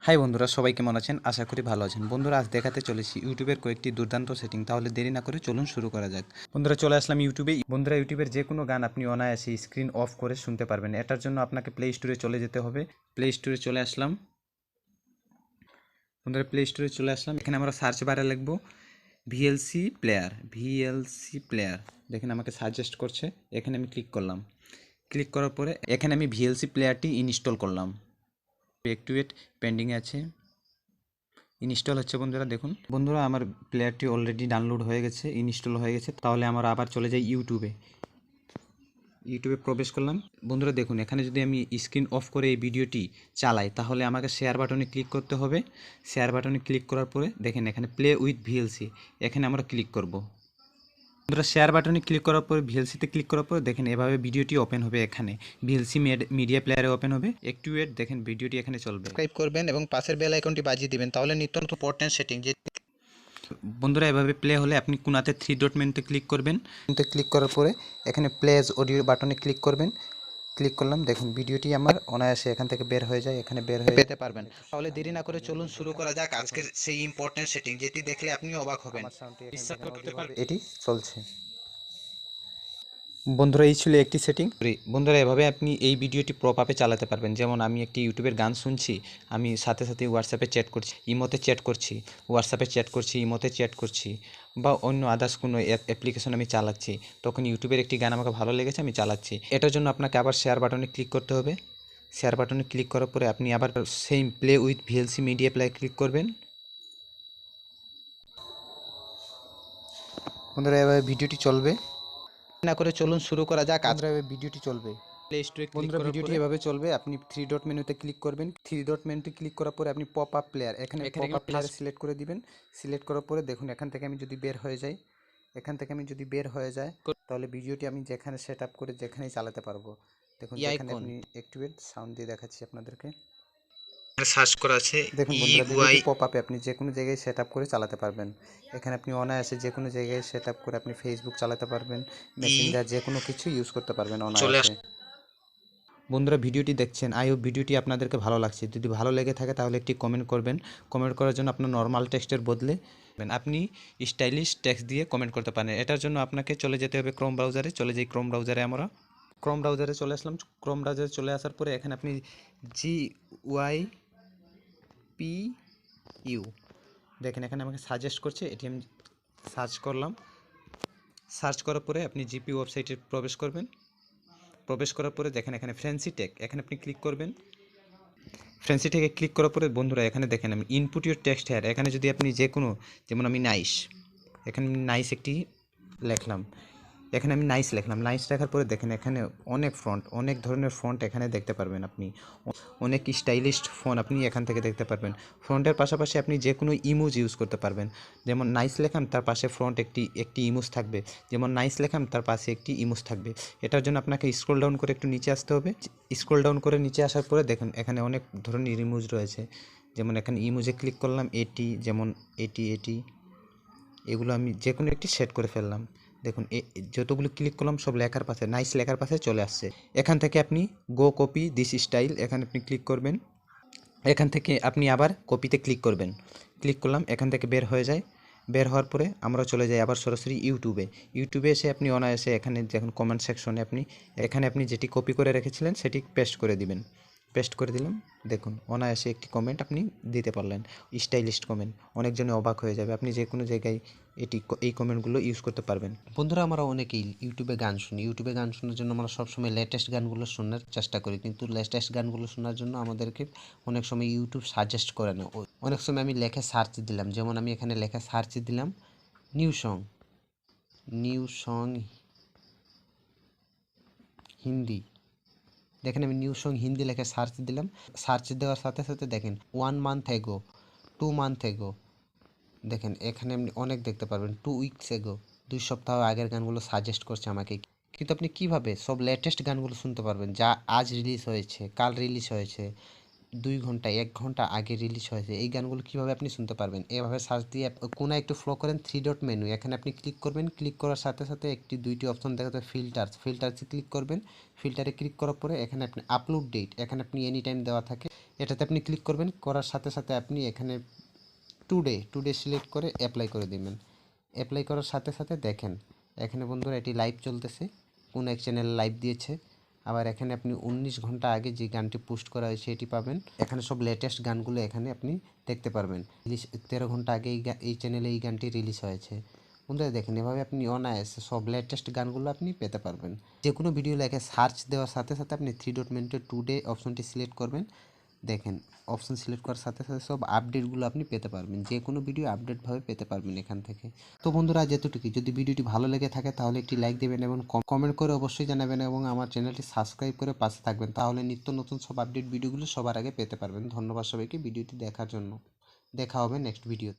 High বন্ধুরা, সবাই কেমন আছেন? আশা করি ভালো আছেন। বন্ধুরা, আজ দেখাতে চলেছি ইউটিউবের কয়েকটি দুর্দান্ত সেটিং। তাহলে দেরি না করে চলুন শুরু করা যাক। বন্ধুরা, চলে আসলাম ইউটিউবে। বন্ধুরা, ইউটিউবের যে কোনো গান আপনি অনায়াসে স্ক্রিন অফ করে শুনতে পারবেন। এটার জন্য আপনাকে প্লে স্টোরে চলে যেতে হবে। প্লে স্টোরে চলে আসলাম। বন্ধুরা, প্লে স্টোরে চলে আসলাম। এখানে আমরা সার্চ বারে লিখব ভিএলসি প্লেয়ার। ভিএলসি প্লেয়ার দেখেন আমাকে সাজেস্ট করছে। এখানে আমি ক্লিক করলাম। ক্লিক করার পরে এখানে আমি ভিএলসি প্লেয়ারটি ইনস্টল করলাম। একটু ওয়েট, পেন্ডিংয়ে আছে, ইনস্টল হচ্ছে। বন্ধুরা দেখুন, বন্ধুরা আমার প্লেয়ারটি অলরেডি ডাউনলোড হয়ে গেছে, ইনস্টল হয়ে গেছে। তাহলে আমরা আবার চলে যাই ইউটিউবে। ইউটিউবে প্রবেশ করলাম। বন্ধুরা দেখুন, এখানে যদি আমি স্ক্রিন অফ করে এই ভিডিওটি চালাই, তাহলে আমাকে শেয়ার বাটনে ক্লিক করতে হবে। শেয়ার বাটনে ক্লিক করার পরে দেখেন এখানে প্লে উইথ ভিএলসি, এখানে আমরা ক্লিক করব। বন্ধুরা, শেয়ার বাটনে ক্লিক করার পরে ভিএলসিতে ক্লিক করার পরে দেখেন এভাবে ভিডিওটি ওপেন হবে। এখানে ভিএলসি মিডিয়া প্লেয়ারে ওপেন হবে। একটু ওয়েট, দেখেন ভিডিওটি এখানে চলবে। সাবস্ক্রাইব করবেন এবং পাশের বেল আইকনটি বাজিয়ে দিবেন, তাহলে নিত্য নতুন ইম্পর্টেন্ট সেটিং যে বন্ধুরা এভাবে প্লে হলে আপনি কোনাতে থ্রি ডট মেনুতে ক্লিক করবেন। ক্লিক করার পরে এখানে প্লেজ অডিও বাটনে ক্লিক করবেন। ক্লিক করলাম, দেখুন ভিডিওটি আমার অনায়াসে এখান থেকে বের হয়ে যায়, এখানে বের হয়ে পেতে পারবেন। তাহলে দেরি না করে চলুন শুরু করা যাক আজকের সেই ইম্পর্টেন্ট সেটিং, যেটি দেখলে আপনি অবাক হবেন। বিশ্বাস করতে পারবেন এটি চলছে। বন্ধুরা, এই ছিল একটি সেটিং। বন্ধুরা, এভাবে আপনি এই ভিডিওটি প্রপাপে চালাতে পারবেন। যেমন আমি একটি ইউটিউবের গান শুনছি, আমি সাথে সাথে হোয়াটসঅ্যাপে চ্যাট করছি, ইমোতে চ্যাট করছি, হোয়াটসঅ্যাপে চ্যাট করছি, ইমোতে চ্যাট করছি, বা অন্য আদার্স কোনো অ্যাপ্লিকেশন আমি চালাচ্ছি, তখন ইউটিউবের একটি গান আমাকে ভালো লেগেছে, আমি চালাচ্ছি। এটার জন্য আপনাকে আবার শেয়ার বাটনে ক্লিক করতে হবে। শেয়ার বাটনে ক্লিক করার পরে আপনি আবার same play with VLC media player click করবেন। বন্ধুরা, এভাবে ভিডিওটি চলবে। না করে চলুন শুরু করা যাক। আজকে ভিডিওটি চলবে। প্লে স্টোরে বন্ধুরা ভিডিওটি এভাবে চলবে। আপনি থ্রি ডট মেনুতে ক্লিক করবেন। থ্রি ডট মেনুতে ক্লিক করার পরে আপনি পপ আপ প্লেয়ার, এখানে পপ আপ প্লেয়ার সিলেক্ট করে দিবেন। সিলেক্ট করার পরে দেখুন এখান থেকে আমি যদি বের হয়ে যাই, তাহলে ভিডিওটি আমি যেখানে সেট আপ করে যেখানেই চালাতে পারবো। দেখুন এখানে আপনি একটু সাউন্ড দিয়ে দেখাচ্ছি আপনাদেরকে। সার্চ করা আছে, দেখুন বন্ধুরা ভিডিওটি পপ আপে আপনি যে কোনো জায়গায় সেট আপ করে চালাতে পারবেন। এখানে আপনি অনায়াসে যে কোনো জায়গায় সেট আপ করে আপনি ফেসবুক চালাতে পারবেন, মেসেঞ্জার যে কোনো কিছু ইউজ করতে পারবেন অনায়াসে। বন্ধুরা, ভিডিওটি দেখছেন, আই হোপ ভিডিওটি আপনাদেরকে ভালো লাগছে। যদি ভালো লেগে থাকে তাহলে একটি কমেন্ট করবেন। কমেন্ট করার জন্য আপনার নর্মাল টেক্সটের বদলে আপনি স্টাইলিশ টেক্সট দিয়ে কমেন্ট করতে পারেন। এটার জন্য আপনাকে চলে যেতে হবে ক্রোম ব্রাউজারে। চলে যাই ক্রোম ব্রাউজারে। আমরা ক্রোম ব্রাউজারে চলে আসলাম। ক্রোম ব্রাউজারে চলে আসার পরে এখানে আপনি GYPU দেখেন, এখানে আমাকে সাজেস্ট করছে, এটি আমি সার্চ করলাম। সার্চ করার পরে আপনি জিপি ওয়েবসাইটে প্রবেশ করবেন। প্রবেশ করার পরে দেখেন এখানে ফ্যান্সি টেক, এখানে আপনি ক্লিক করবেন। ফ্যান্সি টেকে ক্লিক করার পরে বন্ধুরা এখানে দেখেন আমি ইনপুট ইউর টেক্সট হেয়ার, এখানে যদি আপনি যে কোনো, যেমন আমি নাইস, এখানে নাইস একটি লিখলাম। এখানে আমি নাইস লিখলাম। নাইস লেখার পরে দেখেন এখানে অনেক ধরনের ফন্ট এখানে দেখতে পারবেন। আপনি অনেক স্টাইলিশ ফন্ট আপনি এখান থেকে দেখতে পারবেন। ফন্টের পাশাপাশি আপনি যে কোনো ইমোজ ইউজ করতে পারবেন। যেমন নাইস লেখাম, তার পাশে ফ্রন্ট একটি ইমোজ থাকবে। যেমন নাইস লেখাম, তার পাশে একটি ইমোজ থাকবে। এটার জন্য আপনাকে স্ক্রল ডাউন করে একটু নিচে আসতে হবে। স্ক্রল ডাউন করে নিচে আসার পরে দেখুন এখানে অনেক ধরনের ইমোজ রয়েছে। যেমন এখানে ইমোজে ক্লিক করলাম, যেমন এটি এগুলো আমি যে কোনো একটি সেট করে ফেললাম। দেখুন যতগুলো ক্লিক করলাম সব লেখার পাশে, নাইস লেখার পাশে চলে আসছে। এখান থেকে আপনি গো কপি দিস স্টাইল, এখানে আপনি ক্লিক করবেন। এখান থেকে আপনি আবার কপিতে ক্লিক করবেন। ক্লিক করলাম, এখান থেকে বের হয়ে যায়। বের হওয়ার পরে আমরা চলে যাই আবার সরাসরি ইউটিউবে এসে আপনি অনায়াসে এখানে দেখুন কমেন্ট সেকশনে আপনি যেটি কপি করে রেখেছিলেন সেটি পেস্ট করে দিবেন। পেস্ট করে দিলাম। দেখুন অনায়াসে একটি কমেন্ট আপনি দিতে পারলেন, স্টাইলিশ কমেন্ট। অনেকজনে অবাক হয়ে যাবে। আপনি যে কোনো জায়গায় এই কমেন্টগুলো ইউজ করতে পারবেন। বন্ধুরা, আমরা অনেকেই ইউটিউবে গান শুনি। ইউটিউবে গান শোনার জন্য আমরা সবসময় লেটেস্ট গানগুলো শোনার চেষ্টা করি, কিন্তু লেটেস্ট গানগুলো শোনার জন্য আমাদেরকে অনেক সময় ইউটিউব সাজেস্ট করে না। অনেক সময় আমি লেখা সার্চ দিলাম, যেমন আমি এখানে লেখা সার্চ দিলাম নিউ সং হিন্দি। দেখেন আমি নিউ সং হিন্দি লেখা সার্চ দিলাম। সার্চ দেওয়ার সাথে সাথে দেখেন 1 মান্থ এগো, 2 মান্থ এগো, দেখেন এখানে আপনি অনেক দেখতে পারবেন। 2 উইকস এগো, 2 সপ্তাহ আগের গানগুলো সাজেস্ট করছে আমাকে। কিন্তু আপনি কিভাবে সব লেটেস্ট গানগুলো শুনতে পারবেন, যা আজ রিলিজ হয়েছে, কাল রিলিজ হয়েছে, 2 ঘন্টা 1 ঘন্টা আগে রিলিজ হয়েছে, এই গানগুলো কীভাবে আপনি শুনতে পারবেন। এভাবে সার্চ দিয়ে কোনায় একটু ফ্লো করেন, 3 ডট মেনু, এখানে আপনি ক্লিক করবেন। ক্লিক করার সাথে সাথে একটি 2টি অপশন দেখা যাবে, ফিল্টারসে ক্লিক করবেন। ফিল্টারে ক্লিক করার পরে এখানে আপনি আপলোড ডেট, এখানে আপনি এনি টাইম দেওয়া থাকে, এটাতে আপনি ক্লিক করবেন। করার সাথে সাথে আপনি এখানে টুডে সিলেক্ট করে অ্যাপ্লাই করে দিবেন। অ্যাপ্লাই করার সাথে সাথে দেখেন এখানে বন্ধুরা এটি লাইভ চলতেছে, কোন এক চ্যানেলে লাইভ দিয়েছে। আবার এখানে আপনি 19 ঘন্টা আগে যে গানটি পোস্ট করা হয়েছে এটি পাবেন। এখানে সব লেটেস্ট গানগুলো এখানে আপনি দেখতে পারবেন। 13 ঘন্টা আগে এই চ্যানেলে এই গানটি রিলিজ হয়েছে। বন্ধুরা দেখেন এভাবে আপনি অনায়াসে সব লেটেস্ট গানগুলো আপনি পেতে পারবেন। যে কোনো ভিডিও লেখে সার্চ দেওয়ার সাথে সাথে আপনি 3 ডট মেনুতে টুডে অপশনটি সিলেক্ট করবেন। দেখেন অপশন সিলেক্ট করার সাথে সাথে সব আপডেটগুলো আপনি পেতে পারবেন, যে কোনো ভিডিও আপডেটভাবে পেতে পারবেন এখান থেকে। তো বন্ধুরা আজ এতটুকুই। যদি ভিডিওটি ভালো লেগে থাকে তাহলে একটি লাইক দেবেন এবং কমেন্ট করে অবশ্যই জানাবেন এবং আমার চ্যানেলটি সাবস্ক্রাইব করে পাশে থাকবেন, তাহলে নিত্য নতুন সব আপডেট ভিডিওগুলো সবার আগে পেতে পারবেন। ধন্যবাদ সবাইকে ভিডিওটি দেখার জন্য। দেখা হবে নেক্সট ভিডিও।